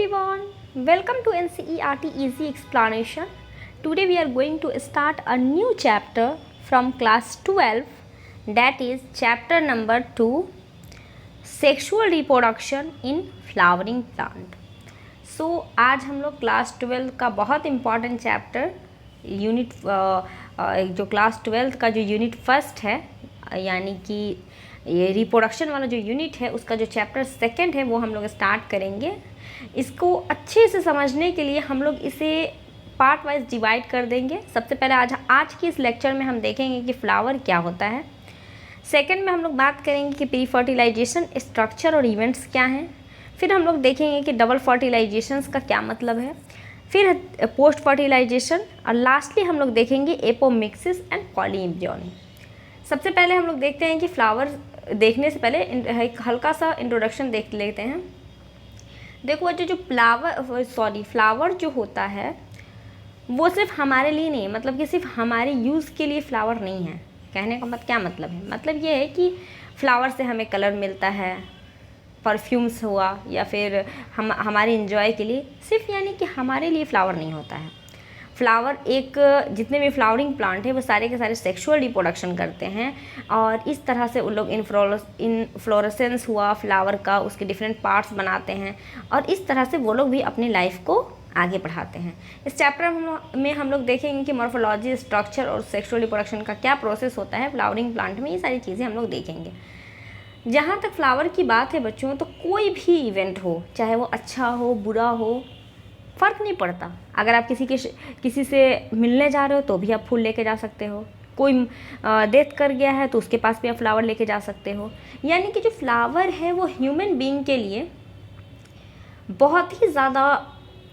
everyone, welcome to NCERT Easy Explanation. Today we are going to start a new chapter from class 12, that is chapter number 2, Sexual Reproduction in Flowering Plant. आज हम लोग class 12 का बहुत important chapter unit जो class 12 का जो unit first है, यानी कि ये रिप्रोडक्शन वाला जो यूनिट है उसका जो चैप्टर सेकंड है वो हम लोग स्टार्ट करेंगे। इसको अच्छे से समझने के लिए हम लोग इसे पार्ट वाइज डिवाइड कर देंगे। सबसे पहले आज की इस लेक्चर में हम देखेंगे कि फ्लावर क्या होता है। सेकंड में हम लोग बात करेंगे कि प्री फर्टिलाइजेशन स्ट्रक्चर और इवेंट्स क्या हैं। फिर हम लोग देखेंगे कि डबल फर्टिलाइजेशंस का क्या मतलब है, फिर पोस्ट फर्टिलाइजेशन, और लास्टली हम लोग देखेंगे एपोमिक्सिस एंड पॉलीइम्ब्रियोनी। सबसे पहले हम लोग देखते हैं कि फ्लावर देखने से पहले एक हल्का सा इंट्रोडक्शन देख लेते हैं। देखो जो फ्लावर जो होता है वो सिर्फ हमारे लिए नहीं है, मतलब कि सिर्फ हमारे यूज़ के लिए फ्लावर नहीं है। कहने का क्या मतलब है, मतलब ये है कि फ्लावर से हमें कलर मिलता है, परफ्यूम्स हुआ, या फिर हमारे इंजॉय के लिए, सिर्फ यानी कि हमारे लिए फ्लावर नहीं होता है। फ्लावर जितने भी फ्लावरिंग प्लांट है वो सारे के सारे सेक्सुअल रिप्रोडक्शन करते हैं, और इस तरह से उन लोग इनफ्लोरेसेंस हुआ फ्लावर का, उसके डिफरेंट पार्ट्स बनाते हैं, और इस तरह से वो लोग भी अपनी लाइफ को आगे बढ़ाते हैं। इस चैप्टर में हम लोग देखेंगे कि मॉर्फोलॉजी, स्ट्रक्चर और सेक्सुअल रिप्रोडक्शन का क्या प्रोसेस होता है फ्लावरिंग प्लांट में, ये सारी चीज़ें हम लोग देखेंगे। जहाँ तक फ्लावर की बात है बच्चों, तो कोई भी इवेंट हो, चाहे वो अच्छा हो बुरा हो, फ़र्क नहीं पड़ता। अगर आप किसी से मिलने जा रहे हो तो भी आप फूल लेके जा सकते हो, कोई डेथ कर गया है तो उसके पास भी आप फ्लावर लेके जा सकते हो। यानी कि जो फ्लावर है वो ह्यूमन बीइंग के लिए बहुत ही ज़्यादा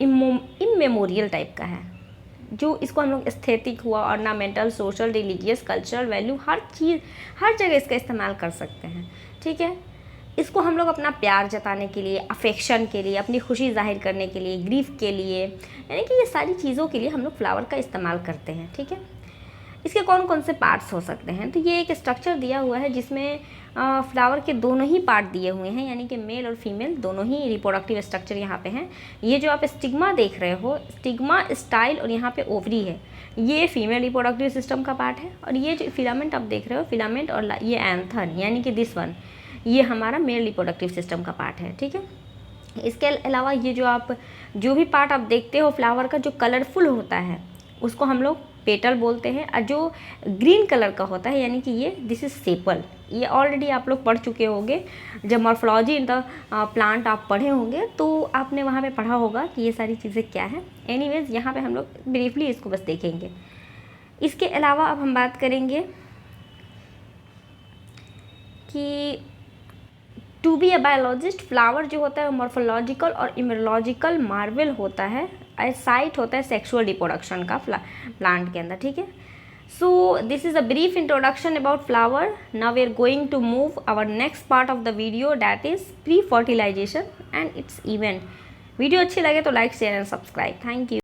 इमेमोरियल टाइप का है। जो इसको हम लोग एस्थेटिक हुआ, ornamental, social, religious, cultural value, हर जगह इसका इस्तेमाल कर सकते हैं। ठीक है, इसको हम लोग अपना प्यार जताने के लिए, अफेक्शन के लिए, अपनी खुशी जाहिर करने के लिए, ग्रीफ के लिए, यानी कि ये सारी चीज़ों के लिए हम लोग फ्लावर का इस्तेमाल करते हैं। ठीक है, इसके कौन कौन से पार्ट्स हो सकते हैं, तो ये एक स्ट्रक्चर दिया हुआ है जिसमें फ्लावर के दोनों ही पार्ट दिए हुए हैं, यानी कि मेल और फीमेल दोनों ही रिप्रोडक्टिव स्ट्रक्चर यहाँ पे हैं। ये जो आप स्टिग्मा देख रहे हो, स्टिग्मा, स्टाइल और यहाँ पे ओवरी है, ये फीमेल रिप्रोडक्टिव सिस्टम का पार्ट है। और ये जो फिलामेंट आप देख रहे हो, फिलामेंट और ये एंथर, यानी कि दिस वन, ये हमारा मेल रिप्रोडक्टिव सिस्टम का पार्ट है। ठीक है, इसके अलावा ये जो भी पार्ट आप देखते हो फ्लावर का, जो कलरफुल होता है उसको हम लोग पेटल बोलते हैं, और जो ग्रीन कलर का होता है यानी कि ये दिस इज सेपल। ये ऑलरेडी आप लोग पढ़ चुके होंगे, जब मॉर्फोलॉजी इन द प्लांट आप पढ़े होंगे तो आपने वहाँ पे पढ़ा होगा कि ये सारी चीज़ें क्या है। एनीवेज यहाँ पे हम लोग ब्रीफली इसको बस देखेंगे। इसके अलावा अब हम बात करेंगे कि to be a biologist, flower जो होता है मॉर्फोलॉजिकल और इमोलॉजिकल मार्वल होता है, साइट होता है सेक्सुअल रिप्रोडक्शन का प्लांट के अंदर। ठीक है, so this is a brief introduction about flower. Now we are going to move our next part of the video, that is pre fertilisation and its event. Video अच्छी लगे तो like, share and subscribe. Thank you.